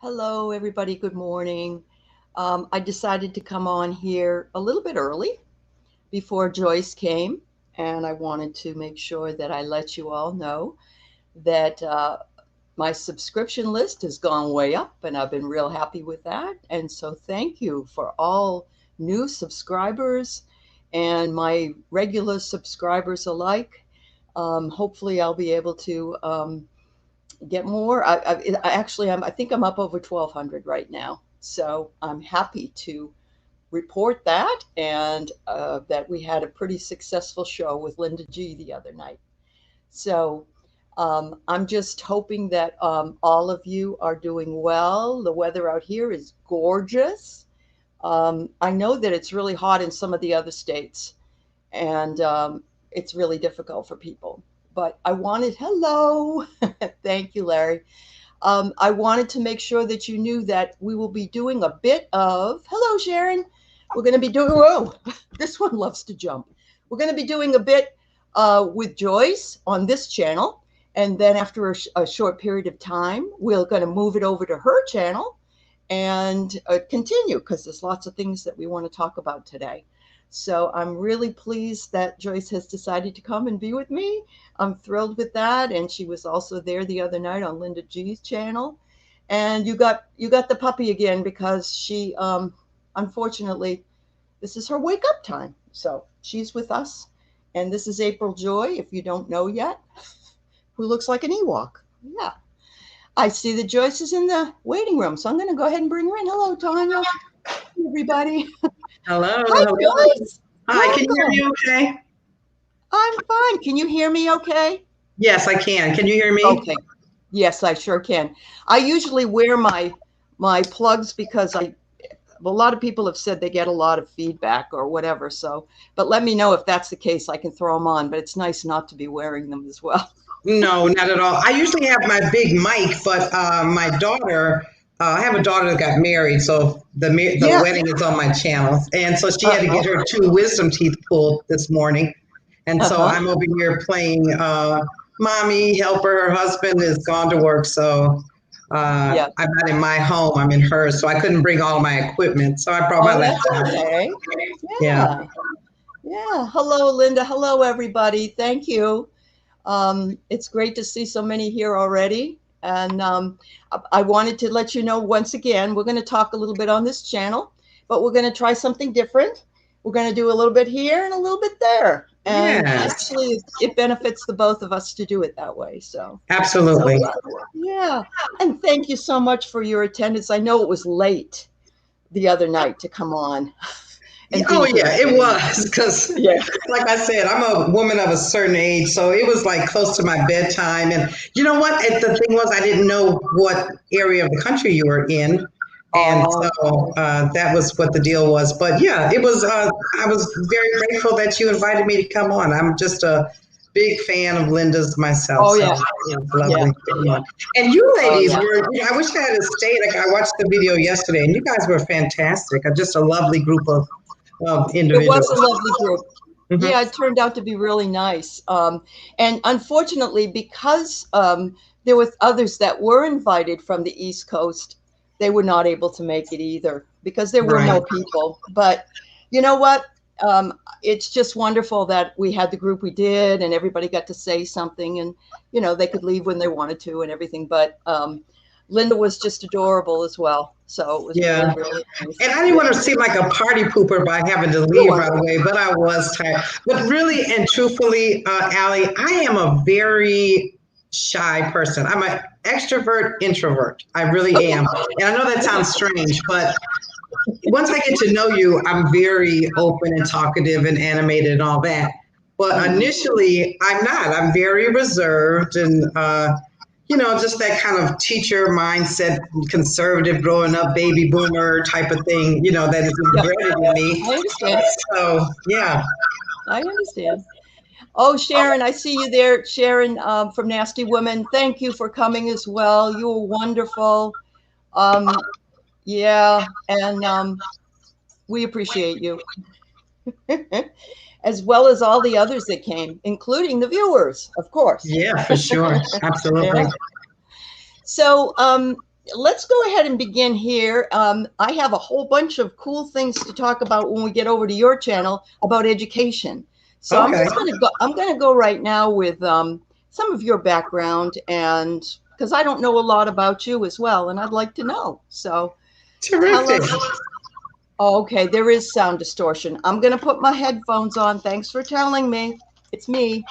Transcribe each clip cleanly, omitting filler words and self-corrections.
Hello, everybody. Good morning. I decided to come on here a little bit early before Joyce came, and I wanted to make sure that I let you all know that my subscription list has gone way up, and I've been real happy with that. And so, thank you for all new subscribers and my regular subscribers alike. Hopefully, I'll be able to get more. I think I'm up over 1,200 right now. So I'm happy to report that and that we had a pretty successful show with Linda G the other night. So I'm just hoping that all of you are doing well. The weather out here is gorgeous. I know that it's really hot in some of the other states, and it's really difficult for people. But I wanted, hello, thank you, Larry. I wanted to make sure that you knew that we will be doing a bit of, hello, Sharon. We're going to be doing, oh, this one loves to jump. We're going to be doing a bit with Joyce on this channel. And then after a short period of time, we're going to move it over to her channel and continue because there's lots of things that we want to talk about today. So I'm really pleased that Joyce has decided to come and be with me. I'm thrilled with that. And she was also there the other night on Linda G's channel. And you got the puppy again because she unfortunately this is her wake up time. So she's with us. And this is April Joy, if you don't know yet, who looks like an Ewok. Yeah. I see that Joyce is in the waiting room. So I'm going to go ahead and bring her in. Hello, Tanya. Everybody. Hello. Hi, Hello. Joyce. Hi, can you hear me okay? I'm fine. Can you hear me okay? Yes, I can. Can you hear me? Okay. Yes, I sure can. I usually wear my plugs because a lot of people have said they get a lot of feedback or whatever. So, but let me know if that's the case. I can throw them on, but it's nice not to be wearing them as well. No, not at all. I usually have my big mic, but my daughter, I have a daughter that got married, so the Yeah. wedding is on my channel. And so she had to Uh-huh. get her two wisdom teeth pulled this morning. And so Uh-huh. I'm over here playing mommy, helper. Her husband is gone to work, so Yeah. I'm not in my home. I'm in hers, so I couldn't bring all my equipment. So I brought my Oh, that's laptop. okay. Yeah. Yeah. Yeah. Hello, Linda. Hello, everybody. Thank you. It's great to see so many here already. And I wanted to let you know once again, we're going to talk a little bit on this channel, but we're going to try something different. We're going to do a little bit here and a little bit there. And Yes. actually, it benefits the both of us to do it that way. So, Absolutely. yeah. And thank you so much for your attendance. I know it was late the other night to come on and Oh be yeah, here. it was because, Yeah. like I said, I'm a woman of a certain age, so it was like close to my bedtime. And you know what? The thing was, I didn't know what area of the country you were in, and Oh, so that was what the deal was. But yeah, it was. I was very grateful that you invited me to come on. I'm just a big fan of Linda's myself, oh so yeah. it was Yeah. lovely to be on. And you Oh, ladies yeah. were. I wish I had stayed. Like I watched the video yesterday, and you guys were fantastic. Just a lovely group of It was individuals. a lovely group. Hmm. Yeah, it turned out to be really nice. And unfortunately, because there were others that were invited from the East Coast, they were not able to make it either because there were Right. more people. But you know what? It's just wonderful that we had the group we did and everybody got to say something and, they could leave when they wanted to and everything. But Linda was just adorable as well. So it was really, Yeah. really nice. And I didn't want to seem like a party pooper by having to You leave were. right away, but I was tired. But really and truthfully, Allie, I am a very shy person. I'm an extrovert, introvert. I really Okay. am. And I know that sounds strange, but once I get to know you, I'm very open and talkative and animated and all that. But Mhm. initially, I'm not. I'm very reserved and, just that kind of teacher mindset, conservative, growing up, baby boomer type of thing, that is Yeah, embedded in me. I understand. So, yeah. I understand. Oh, Sharon, I see you there. Sharon from Nasty Women, thank you for coming as well. You were wonderful. Um, yeah, and we appreciate you, as well as all the others that came, including the viewers, of course. Yeah, for sure. Yeah. Absolutely. So let's go ahead and begin here. I have a whole bunch of cool things to talk about when we get over to your channel about education. So I'm Okay. just going to go. I'm going to go right now with some of your background, and because I don't know a lot about you as well, and I'd like to know. So tell Terrific. us. Oh, okay, there is sound distortion. I'm going to put my headphones on. Thanks for telling me. It's me.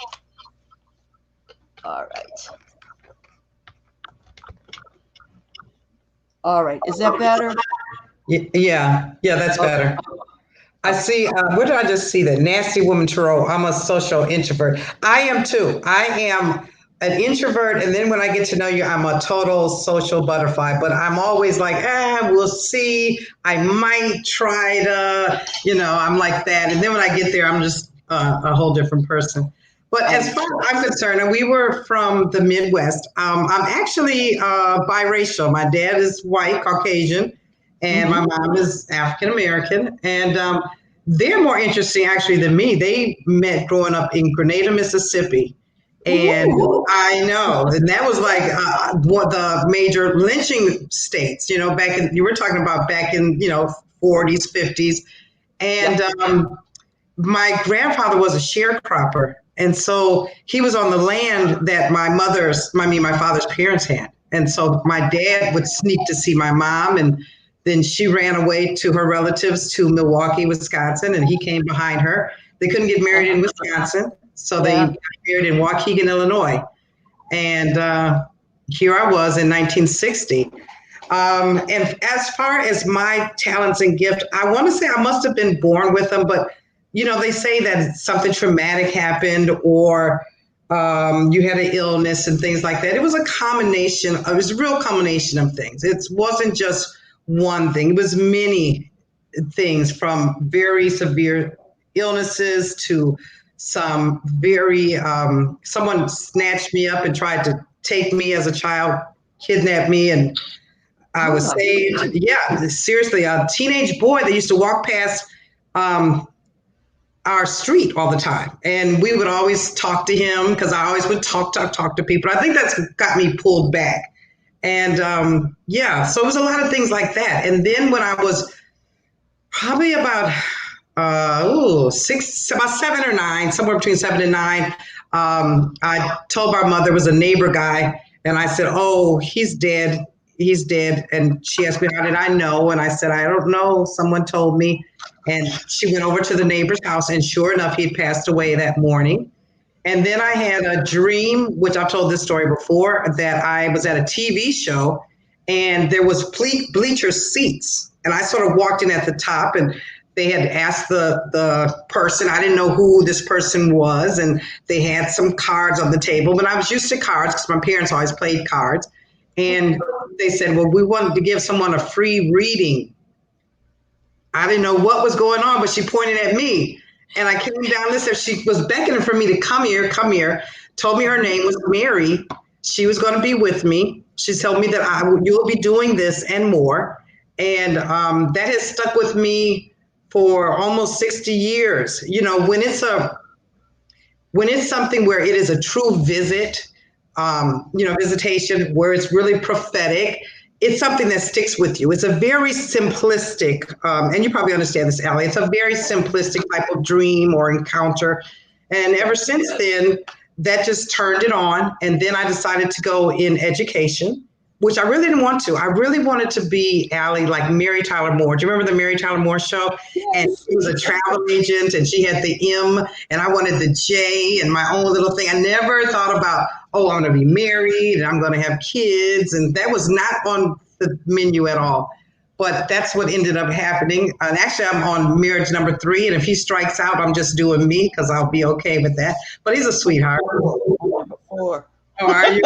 All right. All right. Is that better? Yeah, that's Okay. better. I see. Where did I just see that? Nasty woman Tarot. I'm a social introvert. I am too. I am an introvert, and then when I get to know you, I'm a total social butterfly. But I'm always like, we'll see. I might try to, I'm like that. And then when I get there, I'm just a whole different person. But as far as I'm concerned, and we were from the Midwest, I'm actually biracial. My dad is white, Caucasian, and my mom is African American. And they're more interesting actually than me. They met growing up in Grenada, Mississippi. And Ooh. I know, and that was like one of the major lynching states, back in, you were talking about back in, 40s, 50s. And my grandfather was a sharecropper. And so he was on the land that my father's parents had. And so my dad would sneak to see my mom, and then she ran away to her relatives to Milwaukee, Wisconsin, and he came behind her. They couldn't get married in Wisconsin, so they got married in Waukegan, Illinois. And here I was in 1960. And as far as my talents and gift, I want to say I must have been born with them, but they say that something traumatic happened, or you had an illness and things like that. It was a combination. It was a real combination of things. It wasn't just one thing. It was many things, from very severe illnesses to some very, someone snatched me up and tried to take me as a child, kidnapped me, and I was saved. Yeah, seriously, a teenage boy that used to walk past our street all the time. And we would always talk to him because I always would talk to people. I think that's got me pulled back. And so it was a lot of things like that. And then when I was probably about about 7 or 9, somewhere between 7 and 9, I told our mother, it was a neighbor guy, and I said, "Oh, he's dead. He's dead." And she asked me, "How did I know?" And I said, "I don't know. Someone told me." And she went over to the neighbor's house, and sure enough, he had passed away that morning. And then I had a dream, which I've told this story before, that I was at a TV show, and there was bleacher seats. And I sort of walked in at the top, and they had asked the person, I didn't know who this person was, and they had some cards on the table. But I was used to cards because my parents always played cards. And they said, well, we wanted to give someone a free reading. I didn't know what was going on, but she pointed at me. And I came down this, she was beckoning for me to come here, told me her name was Mary. She was going to be with me. She told me that you'll be doing this and more. And that has stuck with me for almost 60 years. When it's something where it is a true visit, visitation, where it's really prophetic, it's something that sticks with you. It's a very simplistic, and you probably understand this, Aley, it's a very simplistic type of dream or encounter. And ever since then, that just turned it on. And then I decided to go in education, which I really didn't want to. I really wanted to be, Aley, like Mary Tyler Moore. Do you remember the Mary Tyler Moore show? Yes. And she was a travel agent, and she had the M, and I wanted the J and my own little thing. I never thought about, oh, I'm going to be married and I'm going to have kids. And that was not on the menu at all. But that's what ended up happening. And actually, I'm on marriage number 3. And if he strikes out, I'm just doing me because I'll be okay with that. But he's a sweetheart. Or. Oh, are you?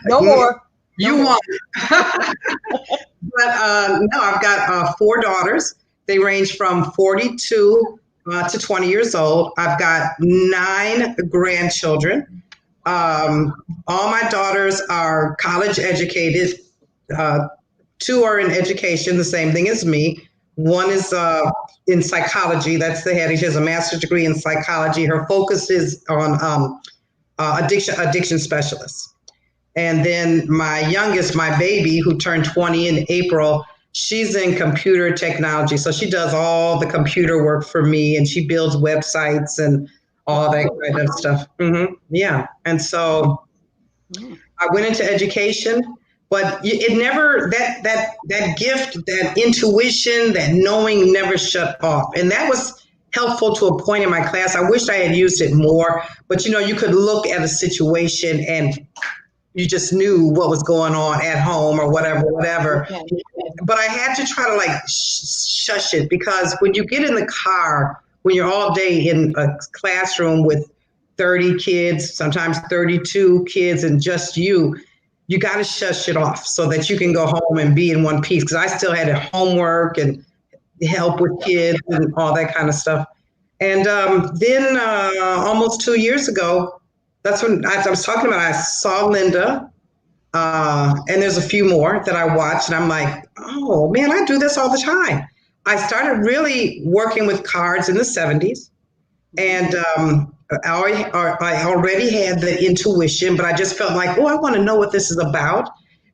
No more. You won. But no, I've got 4 daughters. They range from 42 to 20 years old. I've got 9 grandchildren. All my daughters are college educated. 2 are in education, the same thing as me. One is in psychology. That's the head. She has a master's degree in psychology. Her focus is on addiction specialists. And then my youngest, my baby, who turned 20 in April, she's in computer technology. So she does all the computer work for me and she builds websites and all that Wow. kind of stuff. Yeah. And so Mm. I went into education, but it never, that gift, that intuition, that knowing never shut off. And that was helpful to a point in my class. I wish I had used it more, but you could look at a situation and you just knew what was going on at home or whatever. Okay. But I had to try to like shush it because when you get in the car, when you're all day in a classroom with 30 kids, sometimes 32 kids, and just you got to shush it off so that you can go home and be in one piece. Because I still had homework and help with kids and all that kind of stuff. And then almost 2 years ago, that's when I was talking about. I saw Linda, and there's a few more that I watch, and I'm like, oh man, I do this all the time. I started really working with cards in the 70s, and I already had the intuition, but I just felt like, oh, I want to know what this is about.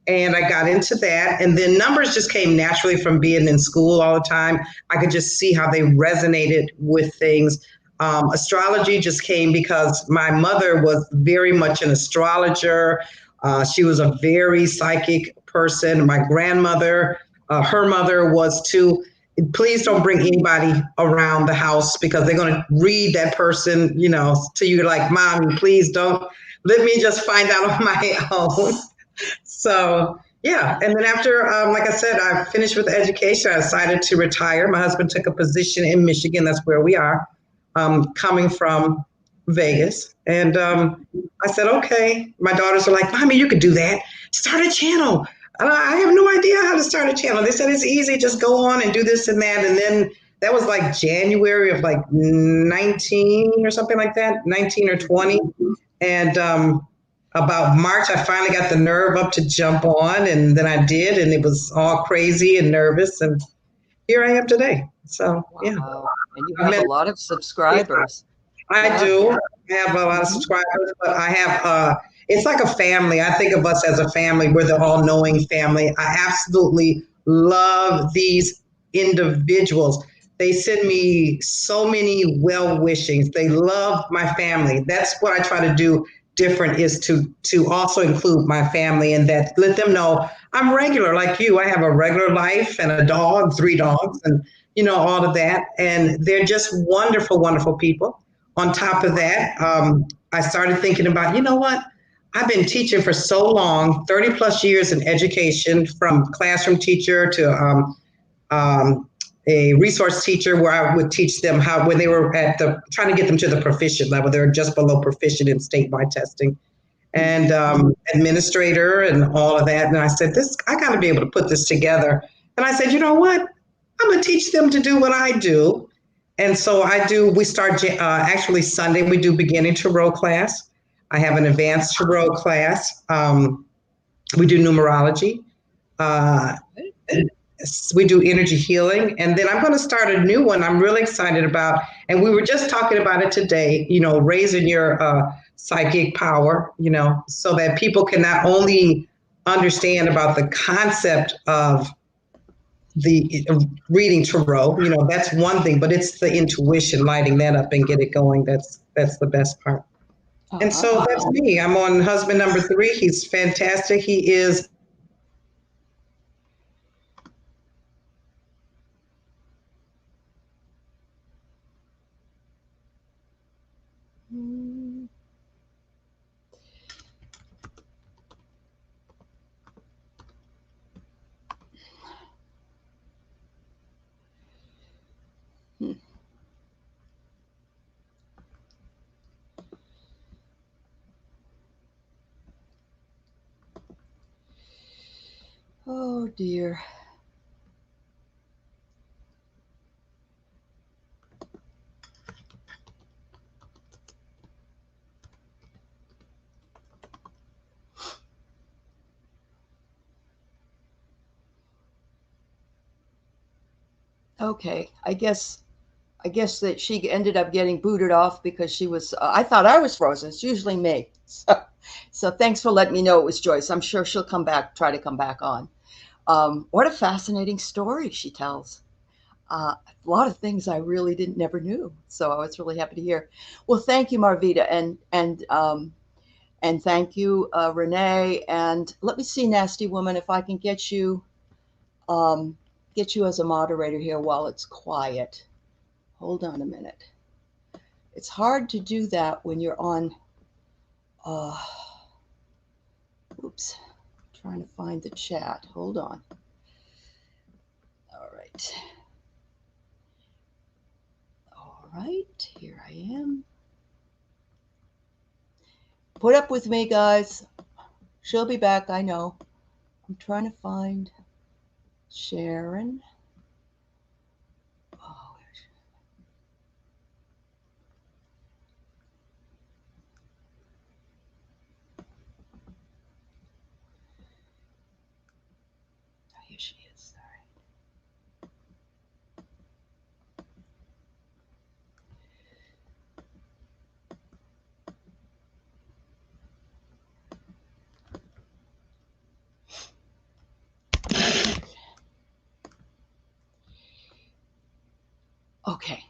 And I got into that. And then numbers just came naturally from being in school all the time. I could just see how they resonated with things. Astrology just came because my mother was very much an astrologer. She was a very psychic person. My grandmother, her mother was too. Please don't bring anybody around the house because they're going to read that person, to you like, Mommy, please don't. Let me just find out on my own. So, yeah. And then after, like I said, I finished with education. I decided to retire. My husband took a position in Michigan. That's where we are, coming from Vegas. And I said, okay. My daughters are like, Mommy, you could do that. Start a channel. I have no idea how to start a channel. They said it's easy. Just go on and do this and that. And then that was like January of like 19 or something like that, 19 or 20. And about March, I finally got the nerve up to jump on. And then I did. And it was all crazy and nervous. And here I am today. So, yeah. Wow. And you have a lot of subscribers. I Yeah. do. I have a lot of Mhm. subscribers, but I have, it's like a family. I think of us as a family. We're the all knowing family. I absolutely love these individuals. They send me so many well wishings. They love my family. That's what I try to do different is to also include my family and that let them know I'm regular like you. I have a regular life and a dog, 3 dogs, and all of that. And they're just wonderful, wonderful people. On top of that, I started thinking about, you know what? I've been teaching for so long, 30 plus years in education, from classroom teacher to um, a resource teacher where I would teach them how, when they were trying to get them to the proficient level, they were just below proficient in statewide testing, and administrator and all of that. And I said, I got to be able to put this together. And I said, you know what? I'm going to teach them to do what I do. And so we start actually Sunday, we do beginning tarot class. I have an advanced tarot class. We do numerology. Uh, we do energy healing. And then I'm going to start a new one I'm really excited about. And we were just talking about it today, raising your psychic power, so that people can not only understand about the concept of the reading tarot, that's one thing, but it's the intuition, lighting that up and get it going. That's the best part. And so that's me. I'm on husband number 3. He's fantastic. He is Hmm. Oh dear. Okay. I guess that she ended up getting booted off because she was. I thought I was frozen. It's usually me. So So thanks for letting me know it was Joyce. I'm sure she'll come back, try to come back on. What a fascinating story she tells. A lot of things I really didn't never knew. So I was really happy to hear. Well, thank you, Marvita, and thank you, Renee. And let me see, Nasty Woman, if I can um, get you as a moderator here while it's quiet. Hold on a minute. It's hard to do that when you're on. Uh, oops, trying to find the chat. Hold on. All right. All right, here I am. Put up with me, guys. She'll be back, I know. I'm trying to find Sharon. Oh, here she is. Okay.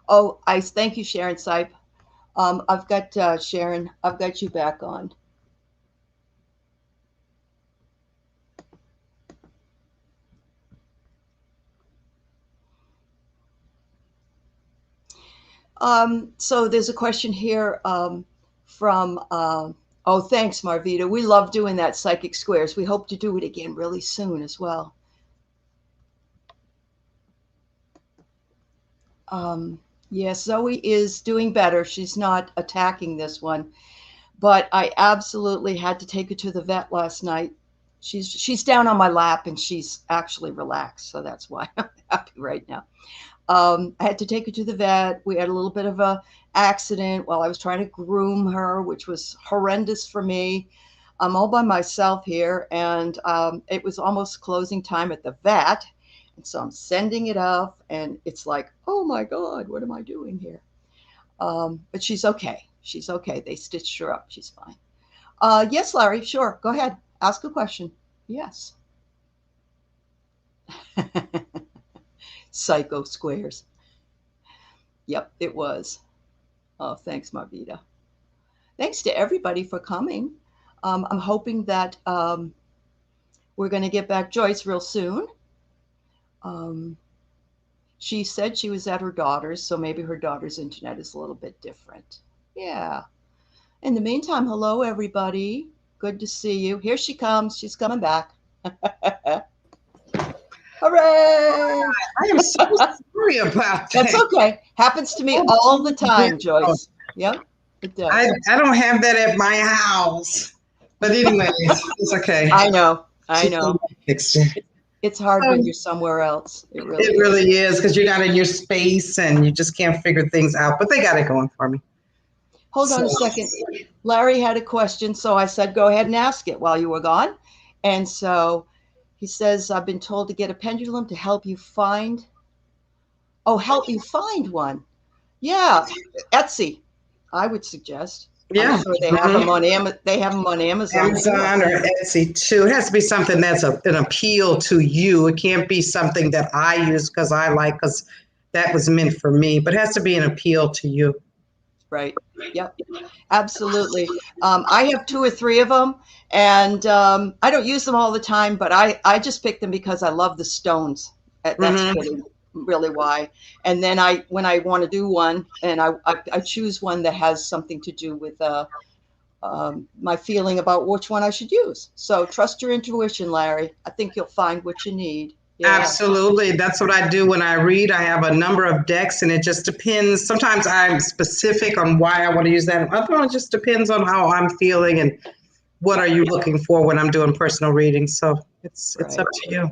Oh, I thank you, Sharon Sipe. I've got Sharon. I've got you back on. So there's a question here from. Oh, thanks, Marvita. We love doing that psychic squares. We hope to do it again really soon as well. Yes, Zoe is doing better. She's not attacking this one, but I absolutely had to take her to the vet last night. She's down on my lap and she's actually relaxed, so that's why I'm happy right now. I had to take her to the vet. We had a little bit of a accident while I was trying to groom her, which was horrendous for me. I'm all by myself here, and it was almost closing time at the vet. And so I'm sending it off, and it's like, oh my God, what am I doing here? But she's okay. She's okay. They stitched her up. She's fine. Yes, Larry, sure. Go ahead. Ask a question. Yes. Psycho squares. Yep, it was. Oh, thanks, Marvita. Thanks to everybody for coming. I'm hoping that we're going to get back Joyce real soon. Um, she said she was at her daughter's, so maybe her daughter's internet is a little bit different. Yeah. In the meantime, hello, everybody. Good to see you. Here she comes. She's coming back. Hooray! I am so sorry about that. That's okay. Happens to me all the time, Joyce. Yep, it does. I don't have that at my house. But anyway, it's okay. I know. Fixed it. It's hard when you're somewhere else. It really is because you're not in your space and you just can't figure things out. But they got it going for me. Hold on a second. Larry had a question, so I said, go ahead and ask it while you were gone. And so he says, I've been told to get a pendulum to help you find. Oh, help you find one. Yeah, Etsy, I would suggest. Yeah, I'm sure they have them on Amazon. Amazon or Etsy too. It has to be something that's an appeal to you. It can't be something that I use because I like, because that was meant for me. But it has to be an appeal to you. Right. Yep. Absolutely. I have 2 or 3 of them, and I don't use them all the time, but I just pick them because I love the stones. That's really why. And then when I want to do one, and I choose one that has something to do with my feeling about which one I should use. So trust your intuition, Larry. I think you'll find what you need. Yeah. Absolutely. That's what I do when I read. I have a number of decks and it just depends. Sometimes I'm specific on why I want to use that. Other it just depends on how I'm feeling and what are you looking for when I'm doing personal readings. So it's up to you.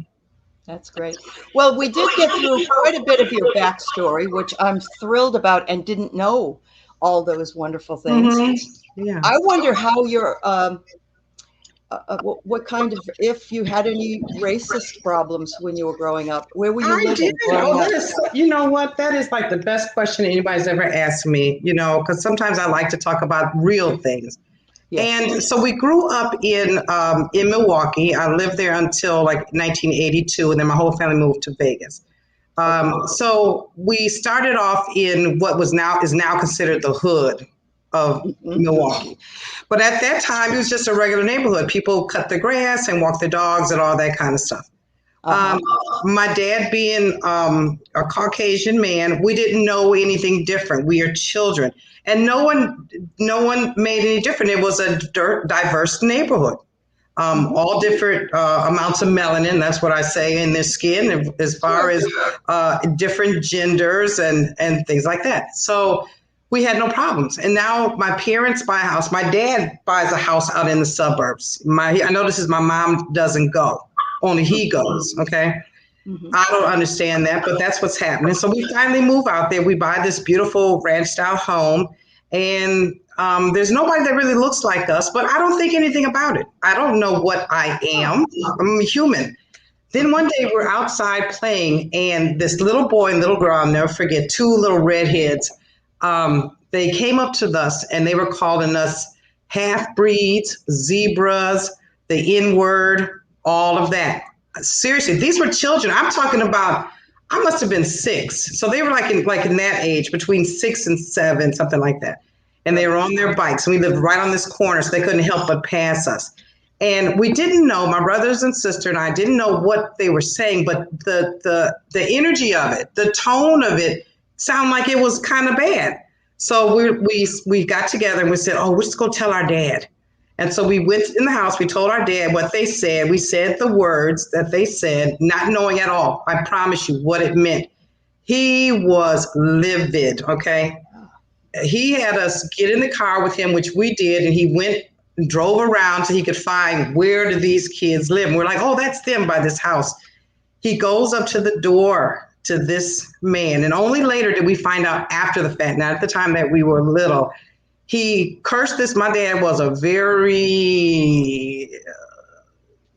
That's great. Well, we did get through quite a bit of your backstory, which I'm thrilled about and didn't know all those wonderful things. Yeah. I wonder how your what kind of, if you had any racist problems when you were growing up, where were you living? You know what? That is like the best question anybody's ever asked me, because sometimes I like to talk about real things. Yes. And so we grew up in Milwaukee. I lived there until like 1982, and then my whole family moved to Vegas. Okay. So we started off in what was now is now considered the hood of Hmm. Milwaukee. But at that time, it was just a regular neighborhood. People cut the grass and walk their dogs and all that kind of stuff. Um, Uh-huh. my dad being a Caucasian man, we didn't know anything different. We are children, and no one made any different. It was a diverse neighborhood. Hmm. All different amounts of melanin. That's what I say in their skin, as far Sure. as different genders and things like that. So we had no problems. And now my parents buy a house. My dad buys a house out in the suburbs. I know this is my mom doesn't go. Only he goes. Okay. Hmm. I don't understand that, but that's what's happening. So we finally move out there. We buy this beautiful ranch style home, and there's nobody that really looks like us, but I don't think anything about it. I don't know what I am. I'm human. Then one day we're outside playing, and this little boy and little girl, I'll never forget, two little redheads, they came up to us and they were calling us half breeds, zebras, the N word, all of that. Seriously, these were children. I'm talking about. I must have been 6, so they were like in that age, between 6 and 7, something like that. And they Right. were on their bikes. And we lived right on this corner, so they couldn't help but pass us. And we didn't know, my brothers and sister and I didn't know what they were saying, but the energy of it, the tone of it, sounded like it was kind of bad. So we got together and we said, "Oh, we're just gonna tell our dad." And so we went in the house. We told our dad what they said. We said the words that they said, not knowing at all. I promise you what it meant. He was livid. Okay, he had us get in the car with him, which we did, and he went and drove around so he could find where do these kids live. And we're like, oh, that's them by this house. He goes up to the door to this man, and only later did we find out after the fact. Now, at the time that we were little, he cursed this. My dad was a very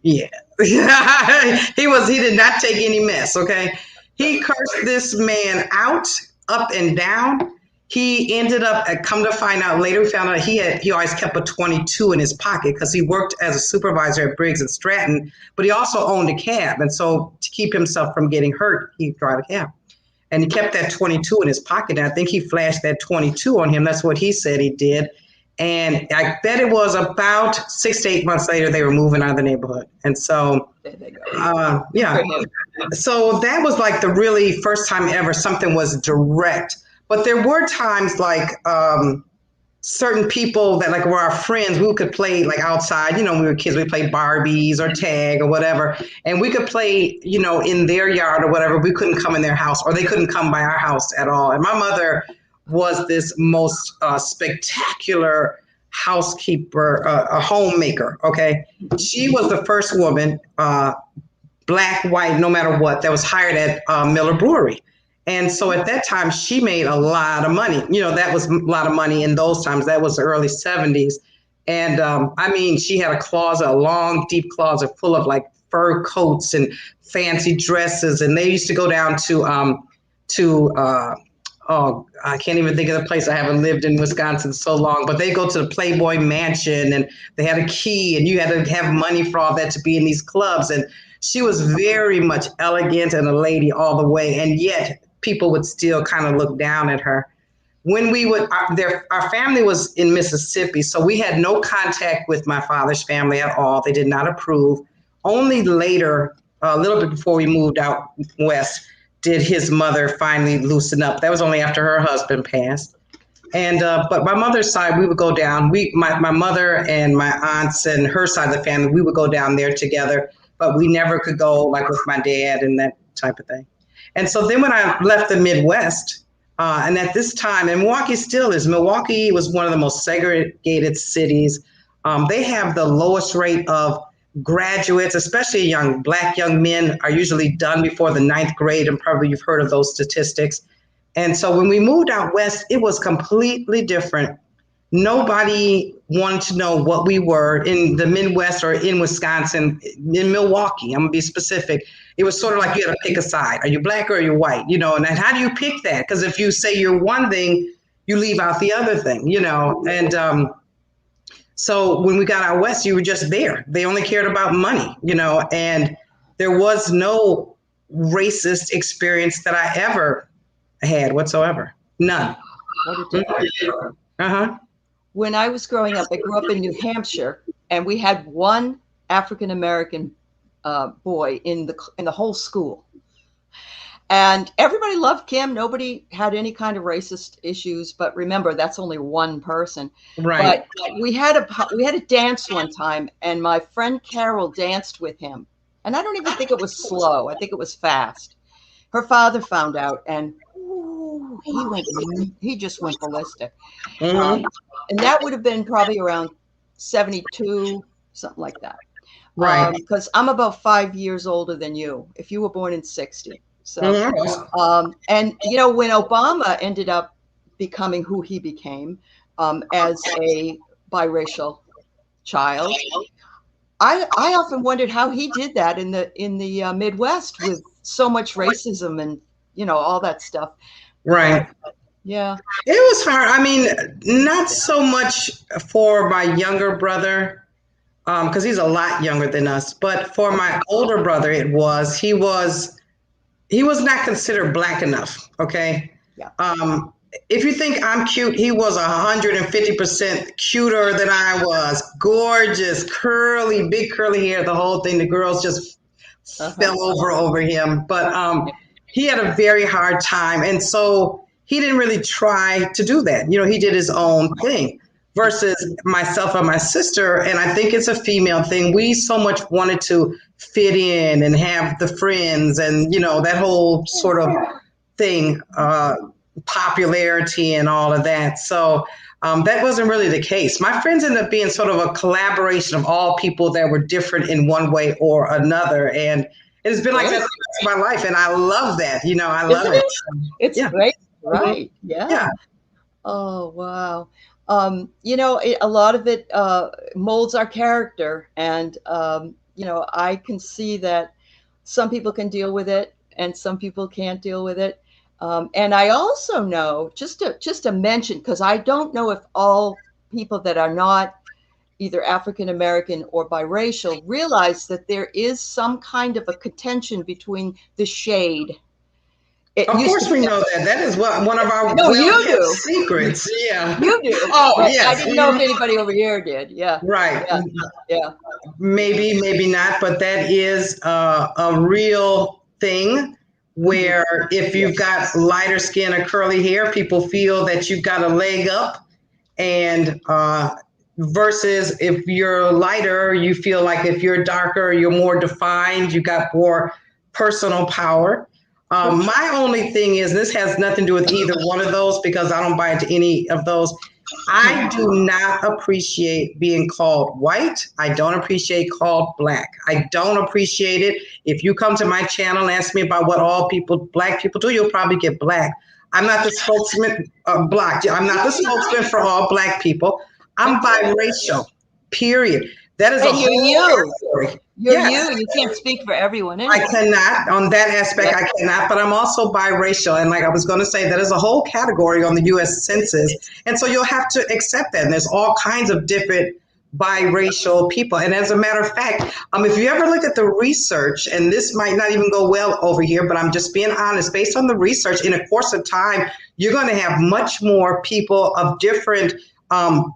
yeah. He did not take any mess, okay? He cursed this man out, up and down. He ended up come to find out later, we found out he always kept a 22 in his pocket because he worked as a supervisor at Briggs and Stratton, but he also owned a cab. And so to keep himself from getting hurt, he drive a cab. And he kept that 22 in his pocket. And I think he flashed that 22 on him. That's what he said he did. And I bet it was about 6 to 8 months later they were moving out of the neighborhood. And so, There they go. Good yeah. for him. So that was like the really first time ever something was direct. But there were times like certain people that like were our friends, we could play like outside, when we were kids, we played Barbies or tag or whatever. And we could play, in their yard or whatever. We couldn't come in their house or they couldn't come by our house at all. And my mother was this most spectacular housekeeper, a homemaker. Okay. She was the first woman, black, white, no matter what, that was hired at Miller Brewery. And so at that time, she made a lot of money. That was a lot of money in those times. That was the early 70s. And I mean, she had a long, deep closet full of like fur coats and fancy dresses. And they used to go down oh, I can't even think of the place. I haven't lived in Wisconsin so long, but they go to the Playboy Mansion and they had a key and you had to have money for all that to be in these clubs. And she was very much elegant and a lady all the way. And yet people would still kind of look down at her. When our family was in Mississippi, so we had no contact with my father's family at all. They did not approve. Only later, a little bit before we moved out west, did his mother finally loosen up. That was only after her husband passed. And but my mother's side, we would go down. My mother and my aunts and her side of the family, we would go down there together. But we never could go like with my dad and that type of thing. And so then when I left the Midwest, and at this time, and Milwaukee still is. Milwaukee was one of the most segregated cities. They have the lowest rate of graduates, especially black young men, are usually done before the 9th grade, and probably you've heard of those statistics. And so when we moved out west, it was completely different. Nobody wanted to know what we were in the Midwest or in Wisconsin, in Milwaukee. I'm gonna be specific. It was sort of like you had to pick a side. Are you black or are you white? And how do you pick that? Because if you say you're one thing, you leave out the other thing, And So when we got out west, you were just there. They only cared about money, and there was no racist experience that I ever had whatsoever. None. What a difference. Uh-huh. When I was growing up, I grew up in New Hampshire, and we had one African American boy in the whole school, and everybody loved Kim. Nobody had any kind of racist issues. But remember, that's only one person. Right. But we had a dance one time, and my friend Carol danced with him, and I don't even think it was slow. I think it was fast. Her father found out, and ooh, he just went ballistic. Mm-hmm. Um, and that would have been probably around 72, something like that. Right. Because I'm about 5 years older than you. If you were born in 60. So, Mm-hmm. and when Obama ended up becoming who he became as a biracial child, I often wondered how he did that in the Midwest with so much racism and all that stuff. Right. Yeah. It was hard. I mean, not so much for my younger brother, because he's a lot younger than us, but for my older brother, he was not considered black enough. Okay. Yeah. If you think I'm cute, he was 150% cuter than I was. Gorgeous, curly, big curly hair, the whole thing. The girls just Uh-huh. fell over him. But Yeah. he had a very hard time. And so he didn't really try to do that. He did his own thing versus myself and my sister. And I think it's a female thing. We so much wanted to fit in and have the friends and, that whole sort of thing, popularity and all of that. So that wasn't really the case. My friends ended up being sort of a collaboration of all people that were different in one way or another. And it's been like that for my life. And I love that. I love Isn't it. it? It's Yeah. great. Right. Yeah. Yeah. Oh, wow. A lot of it molds our character. And, I can see that some people can deal with it and some people can't deal with it. And I also know, just to mention, because I don't know if all people that are not either African American or biracial realize that there is some kind of a contention between the shade. It Of used to course, we be. know that. That is one of our No, you well-kept do. secrets. Yeah. You do, Oh, but I yes. didn't know if anybody over here did. Yeah, Right. yeah, yeah. Maybe, maybe not, but that is a real thing Mhm. where if you've Yes, got lighter skin or curly hair, people feel that you've got a leg up. And versus if you're lighter, you feel like if you're darker, you're more defined, you got more personal power. so true. My only thing is, this has nothing to do with either one of those because I don't buy into any of those. Hmm. I do not appreciate being called white. I don't appreciate called black. I don't appreciate it. If you come to my channel and ask me about what black people do, you'll probably get black. I'm not the spokesman of black. I'm not the spokesman for all black people. I'm Okay. biracial, period. That is a And you're whole you. category. You're Yes, you. You can't speak for everyone I anyway. cannot, on that aspect, Yep. I cannot, but I'm also biracial. And like I was going to say, that is a whole category on the US Census. And so you'll have to accept that. And there's all kinds of different biracial people. And as a matter of fact, if you ever look at the research, and this might not even go well over here, but I'm just being honest, based on the research, in a course of time, you're going to have much more people of different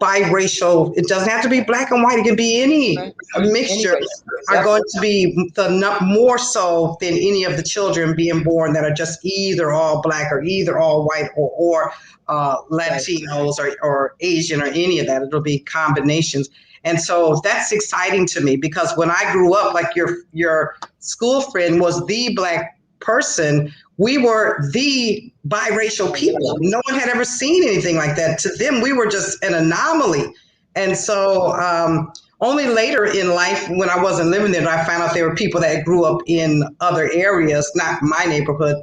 biracial. It doesn't have to be black and white. It can be any Right. Any mixture race. are Yep. going to be more so than any of the children being born that are just either all black or either all white or Right. Latinos or Asian or any of that. It'll be combinations. And so that's exciting to me because when I grew up, like your school friend was the black person, we were the biracial people. No one had ever seen anything like that. To them, we were just an anomaly. And so only later in life, when I wasn't living there, I found out there were people that grew up in other areas, not my neighborhood,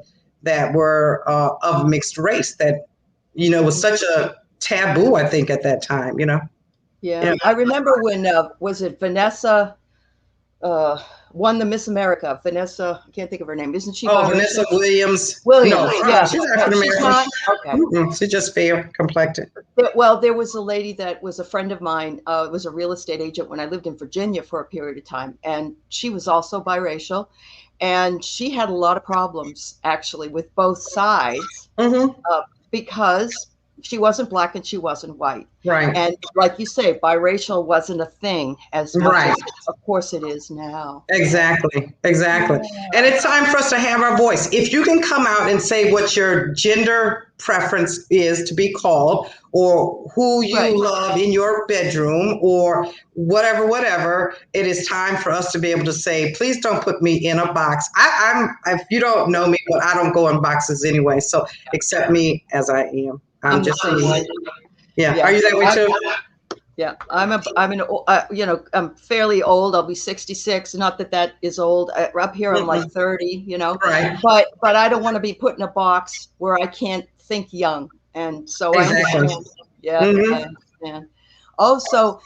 that were of mixed race. That was such a taboo, I think, at that time. Yeah. Yeah. I remember when was it Vanessa? won the Miss America. Vanessa, I can't think of her name. Isn't she Oh, biracial? Vanessa Williams. Williams, No, yeah. she's No, African she's American. not. Okay. She's just fair complected. Well, there was a lady that was a friend of mine. Was a real estate agent when I lived in Virginia for a period of time, and she was also biracial, and she had a lot of problems actually with both sides Mm-hmm. because she wasn't black and she wasn't white. Right. And like you say, biracial wasn't a thing as much Right. as, of course, it is now. Exactly. Exactly. And it's time for us to have our voice. If you can come out and say what your gender preference is to be called, or who you Right. love in your bedroom, or whatever, it is time for us to be able to say, please don't put me in a box. If you don't know me, but I don't go in boxes anyway. So accept me as I am. I'm just the same way. Yeah. Yeah. Are you that way too? Yeah, I'm fairly old. I'll be 66. Not that that is old. Up here, I'm like 30. Right. But I don't want to be put in a box where I can't think young. And so Exactly. I understand. Yeah, Mhm. I understand. Also,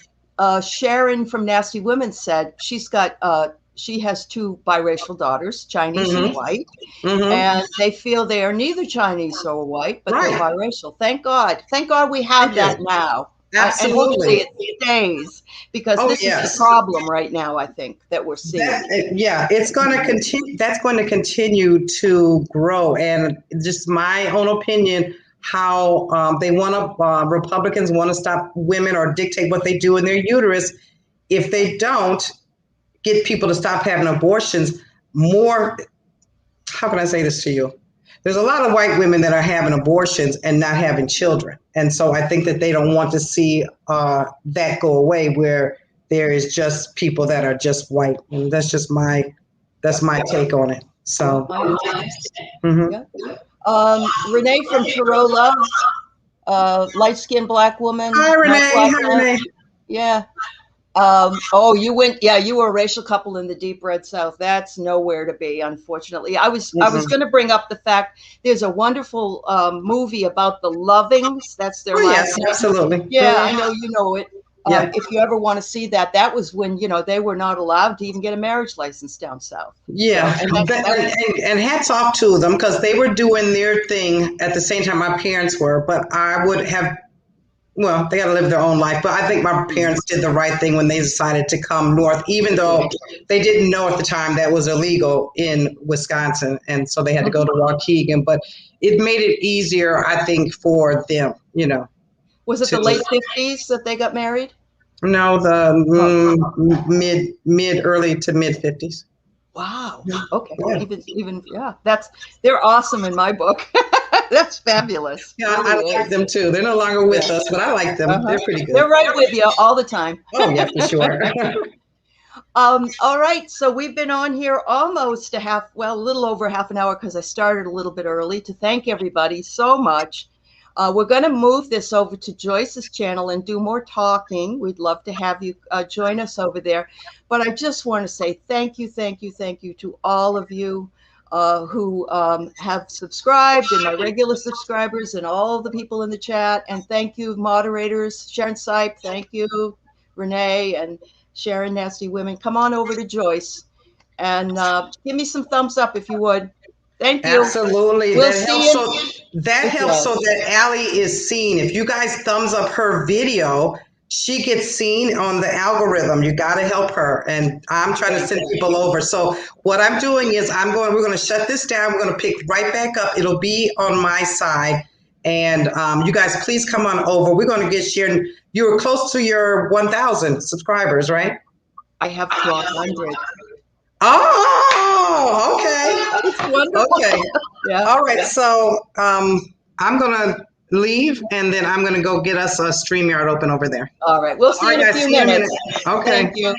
Sharon from Nasty Women said she has two biracial daughters, Chinese and white, and they feel they are neither Chinese or white, but they're Right. biracial. Thank God. Thank God we have that now. And hopefully Absolutely. it stays, because Oh, this is the yes. problem right now, I think, that we're seeing. It's going to continue. That's going to continue to grow. And just my own opinion, how they want to, Republicans want to stop women or dictate what they do in their uterus. If they don't get people to stop having abortions, more, how can I say this to you? There's a lot of white women that are having abortions and not having children. And so I think that they don't want to see that go away, where there is just people that are just white. And that's my take on it. So, Yeah. Renee from Thoreau Loves, light-skinned black woman. Hi, Renee. Hi, Renee. Yeah. You were a racial couple in the deep red South. That's nowhere to be, unfortunately. I was going to bring up the fact there's a wonderful movie about the Lovings. That's their last name. Absolutely. Yeah, I know you know it. Yeah. If you ever want to see that, that was when they were not allowed to even get a marriage license down south. Yeah, so, and hats off to them, because they were doing their thing at the same time my parents were. But I would have. Well, they got to live their own life, but I think my parents did the right thing when they decided to come north, even though they didn't know at the time that was illegal in Wisconsin, and so they had to go to Waukegan. But it made it easier, I think, for them. Was it the late 50s that they got married? No, the early to mid 50s. Wow. Okay. Yeah. Even they're awesome in my book. That's fabulous. Yeah, I like them too. They're no longer with us, but I like them. They're pretty good. They're right with you all the time. Oh yeah, for sure. All right. So we've been on here almost a little over half an hour, because I started a little bit early, to thank everybody so much. We're going to move this over to Joyce's channel and do more talking. We'd love to have you join us over there. But I just want to say thank you to all of you who have subscribed, and my regular subscribers, and all the people in the chat. And thank you, moderators, Sharon Sipe. Thank you, Renee and Sharon Nasty Women. Come on over to Joyce and give me some thumbs up if you would. Thank you. Absolutely. We'll that helps so that Aley is seen. If you guys thumbs up her video, she gets seen on the algorithm. You got to help her. And I'm trying to send people over. So what I'm doing is we're going to shut this down. We're going to pick right back up. It'll be on my side. And you guys, please come on over. We're going to get shared. You were close to your 1,000 subscribers, right? I have 1,200. Oh, okay. It's wonderful. Okay. Yeah. All right. So I'm going to leave, and then I'm going to go get us a StreamYard open over there. All right. We'll see you in a few minutes. Okay. Thank you.